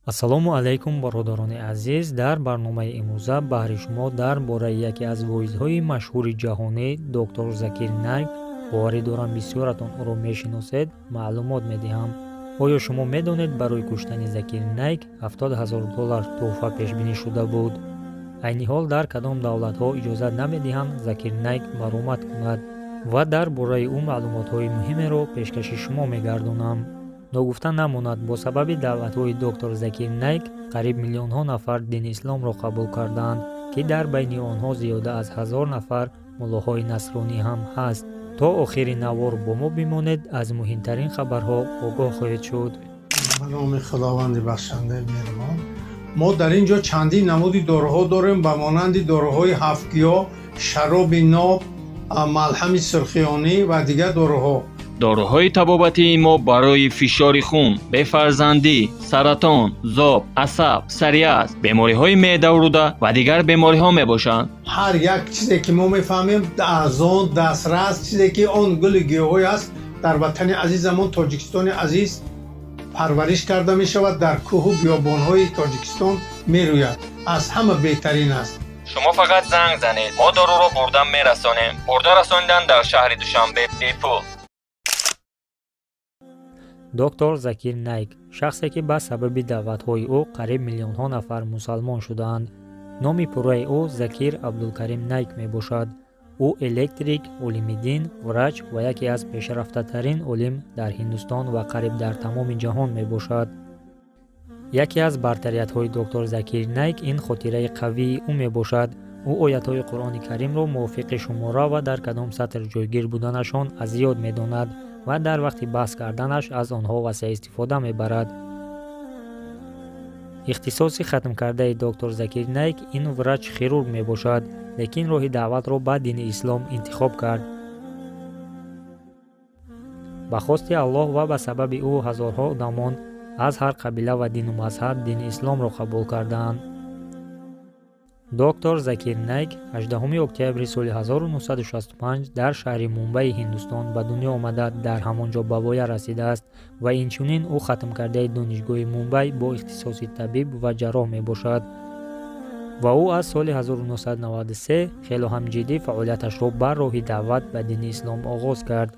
ассалому алайкум бародарони азиз. Дар барномаи имрӯза баҳри шумо дар бораи яке аз воидҳои машҳури ҷаҳонӣ доктор Закир Найк, боварӣ дорам бисёратон ӯро мешиносед, маълумот медиҳам. оё шумо медонед барои куштани Закир Найк $70,000 тӯҳфа пешбинӣ шуда буд? айни ҳол дар кадом давлатҳо иҷозат намедиҳанд Закир Найк баромад кунад ва дар бораи ӯ маълумотҳои муҳимеро пешкаши шумо мегардонам. ногуфта намонад, бо сабаби даъватҳои доктор Закир Найк қариб миллионҳо нафар дини исломро қабул карданд, ки дар байни онҳо зиёда аз 1000 нафар муллоҳои насронӣ ҳам ҳаст. то охири навор бо мо бимонед, аз муҳимтарин хабарҳо огоҳ хоҳед шуд. ба номи худованди бахшандаи меҳрубон. мо дар ин ҷо чандин намуди дороҳо дорем ба монанди дороҳои ҳафтгиёҳ, шароби ноб, малҳами сурхиёнӣ ва дигар дороҳо. дороҳои табобатии мо барои фишори хун, бефарзандӣ, саратон, зоб, асаб, сариаз, бемориҳои меъдавруда ва дигар бемориҳо мебошанд. ҳар як чизе ки мо мефаҳмем азон дастрас чизе ки он гули гиёҳӣ аст дар ватани азизамон Тоҷикистони азиз парвариш карда мешавад, дар кӯҳу биёбонҳои Тоҷикистон мерӯяд. аз ҳама беҳтарин аст. шумо фақат занг занед, мо доруро бурда мерасонем. бурда расонидан дар шаҳри Душанбе бепул. доктор Закир Найк, шахсе ки ба сабаби даъватҳои ӯ қариб миллионҳо нафар мусалмон шудаанд. номи пурраи ӯ Закир Абдулкарим Найк мебошад. ӯ электрик, олими дин, врач ва яке аз пешрафтатарин олим дар Ҳиндустон ва қариб дар тамоми ҷаҳон мебошад. яке аз бартариятҳои доктор Закир Найк ин хотираи қавии ӯ мебошад. ӯ оятҳои Қуръони Каримро мувофиқи шумора ва дар кадом сатр ҷойгир буданашон аз ёд медонад ва дар вақти баҳс карданаш аз онҳо васеъ истифода мебарад. ихтисоси хатмкардаи доктор Закир Найк ин врач хирург мебошад, лекин роҳи даъватро ба дини ислом интихоб кард. ба хости Аллоҳ ва ба сабаби ӯ ҳазорҳо одамон аз ҳар қабила ва дину мазҳаб дини исломро қабул кардаанд. доктор Закир Найк 18 октябри соли 1965 дар шаҳри Мумбаи Ҳиндустон ба дунё омада дар ҳамон ҷо ба воя расидааст ва инчунин ӯ хатмкардаи донишгоҳи Мумбай бо ихтисоси табиб ва ҷарроҳ мебошад ва ӯ аз соли 1993 хело ҳам ҷиддӣ фаъолияташро бар роҳи даъват ба дини ислом оғоз кард.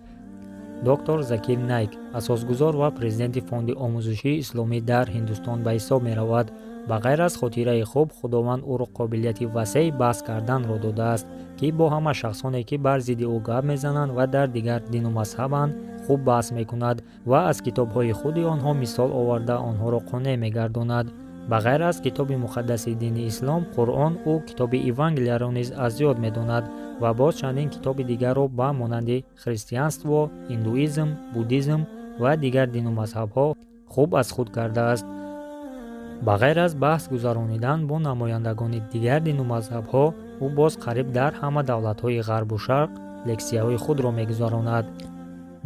доктор Закир Найк асосгузор ва президенти фонди омӯзишии исломӣ дар Ҳиндустон ба ҳисоб меравад. ба ғайр аз хотираи хуб, худованд ӯро қобилияти васеъи баҳс карданро додааст, ки бо ҳама шахсоне ки бар зидди ӯ гап мезананд ва дар дигар дину мазҳабанд хуб баҳс мекунад ва аз китобҳои худи онҳо мисол оварда онҳоро қонеъ мегардонад. ба ғайр аз китоби муқаддаси дини ислом, Қуръон, ӯ китоби Евангелияро низ аз ёд медонад ва боз чандин китоби дигарро ба монанди христианство, индуизм, буддизм ва дигар дину мазҳабҳо хуб аз худ кардааст. ба ғайр аз баҳс гузаронидан бо намояндагони дигар дину мазҳабҳо, ӯ боз қариб дар ҳама давлатҳои ғарбу шарқ лексияҳои худро мегузаронад.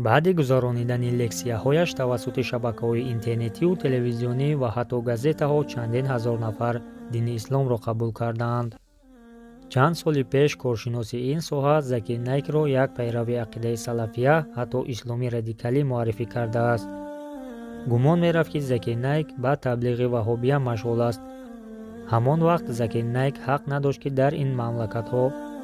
баъди гузаронидани лексияҳояш тавассути шабакаҳои интернетиву телевизионӣ ва ҳатто газетаҳо чандин ҳазор нафар дини исломро қабул кардаанд. чанд соли пеш коршиноси ин соҳа Закир Найкро як пайрави ақидаи салафия, ҳатто исломӣ радикалӣ муаррифӣ кардааст. гумон мерафт, ки Закир Найк ба таблиғи ваҳобия машғул аст. ҳамон вақт Закир Найк ҳақ надошт, ки дар ин мамлакатҳо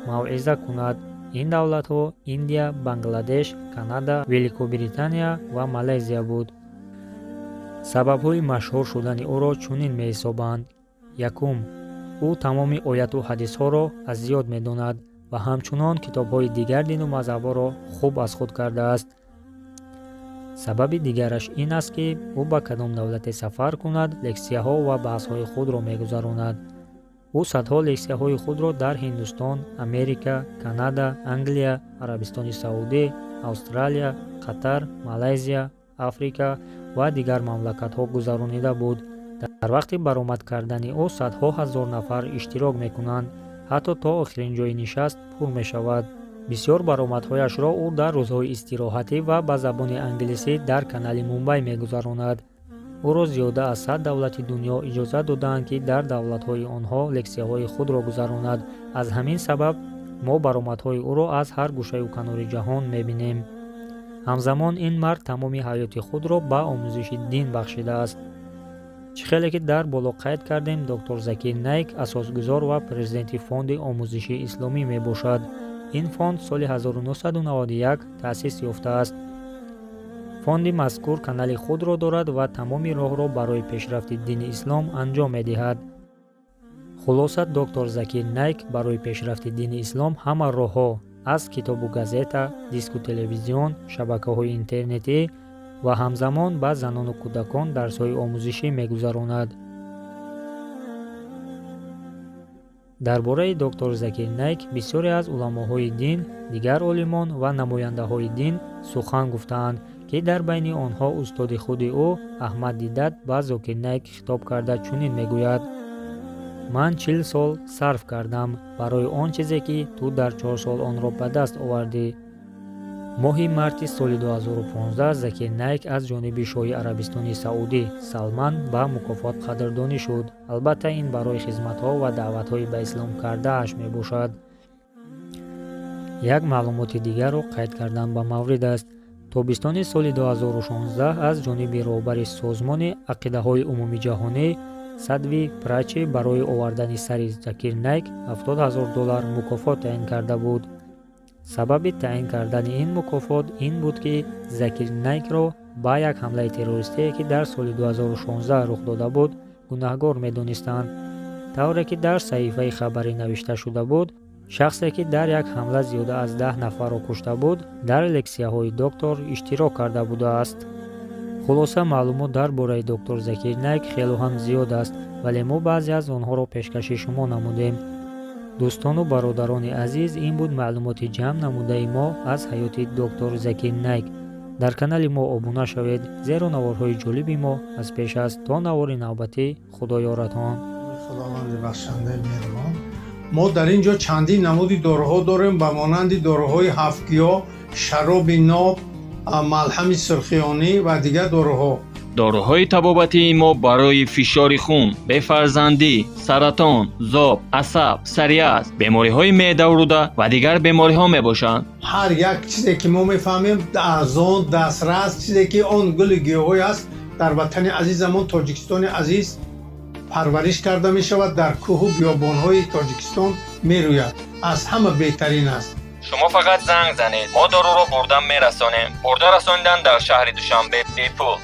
мавъиза кунад. ин давлатҳо Индия, Бангладеш, Канада, Великобритания ва Малайзия буд. сабабҳои машҳур шудани ӯро чунин меҳисобанд. якум, ӯ тамоми ояту ҳадисҳоро аз ёд медонад ва ҳамчунон китобҳои дигар дину мазҳабҳоро хуб аз худ кардааст. сабаби дигараш ин аст, ки ӯ ба кадом давлате сафар кунад, лексияҳо ва баҳсҳои худро мегузаронад. ӯ садҳо лексияҳои худро дар Ҳиндустон, Америка, Канада, Англия, Арабистони Саудӣ, Австралия, Қатар, Малайзия, Африка ва дигар мамлакатҳо гузаронида буд. дар вақти баромад кардани ӯ садҳо ҳазор нафар иштирок мекунанд, ҳатто то охирин ҷои нишаст пур мешавад. бисёр баромадҳояшро ӯ дар рӯзҳои истироҳатӣ ва ба забони англисӣ дар канали Мумбай мегузаронад. ӯро зиёда аз 100 давлати дунё иҷозат доданд, ки дар давлатҳои онҳо лексияҳои худро гузаронад. аз ҳамин сабаб мо баромадҳои ӯро аз ҳар гӯшаю канори ҷаҳон мебинем. ҳамзамон ин мард тамоми ҳаёти худро ба омӯзиши дин бахшидааст. чихеле ки дар боло қайд кардем, доктор Закир Найк асосгузор ва президенти фонди омӯзиши исломӣ мебошад. ин фонд соли 1991 таъсис ёфтааст. фонди мазкур канали худро дорад ва тамоми роҳро барои пешрафти дини ислом анҷом медиҳад. хулоса, доктор Закир Найк барои пешрафти дини ислом ҳама роҳҳо аз китобу газета, диску телевизион, шабакаҳои интернетӣ ва ҳамзамон ба занону кӯдакон дарсҳои омӯзишӣ мегузаронад. дар бораи доктор Закир Найк бисёре аз уламоҳои дин, дигар олимон ва намояндаҳои дин сухан гуфтаанд, ки дар байни онҳо устоди худи ӯ Аҳмад Дидат ба Зокир Найк хитоб карда чунин мегӯяд: ман 40 сол сарф кардам барои он чизе ки ту дар 4 сол онро ба даст овардӣ. моҳи марти соли 2015 Закир Найк аз ҷониби шоҳи Арабистони Саудӣ Салман ба мукофот қадрдонӣ шуд. албатта ин барои хизматҳо ва даъватҳои ба ислом кардааш мебошад. як маълумоти дигарро қайд кардан ба маврид аст. тобистони соли 2016 аз ҷониби роҳбари созмони ақидаҳои умумии ҷаҳонӣ Садви Прачи барои овардани сари Закир Найк $70,000 мукофот таъин карда буд. сабаби таъин кардани ин мукофот ин буд, ки Закир Найкро ба як ҳамлаи террористие, ки дар соли 2016 рух дода буд, гунаҳгор медонистанд. тавре ки дар саҳифаи хабарӣ навишта шуда буд, шахсе ки дар як ҳамла зиёда аз 10 нафарро кушта буд, дар лексияҳои доктор иштирок карда будааст. хулоса, маълумот дар бораи доктор Закир Найк хело ҳам зиёд аст, вале мо баъзе аз онҳоро пешкаши шумо намудем. дӯстону бародарони азиз, ин буд маълумоти ҷамъ намудаи мо аз ҳаёти доктор Закир Найк. дар канали мо обуна шавед, зеро наворҳои ҷолиби мо аз пеш аст. то навори навбатӣ, худо ёратон. худованди бахшандаи меҳрубон. мо дар ин ҷо чандин намуди доруҳо дорем ба монанди доруҳои ҳафтгиё, шароби ноб, малҳами сурхиёнӣ ва дигар доруҳо. доруҳои табобатии мо барои фишори хун, бефарзандӣ, саратон, зоб, асаб, сарияз, бемориҳои меъдавруда ва дигар бемориҳо мебошанд. ҳар як чизе ки мо мефаҳмем аз он дастрас, чизе ки он гули гиёҳӣ аст, дар ватани азизамон Тоҷикистони азиз парвариш карда мешавад, дар кӯҳу биёбонҳои Тоҷикистон мерӯяд. аз ҳама беҳтарин аст. шумо фақат занг занед, мо доруро бурда мерасонем. бурда расонидан дар шаҳри Душанбе бепул.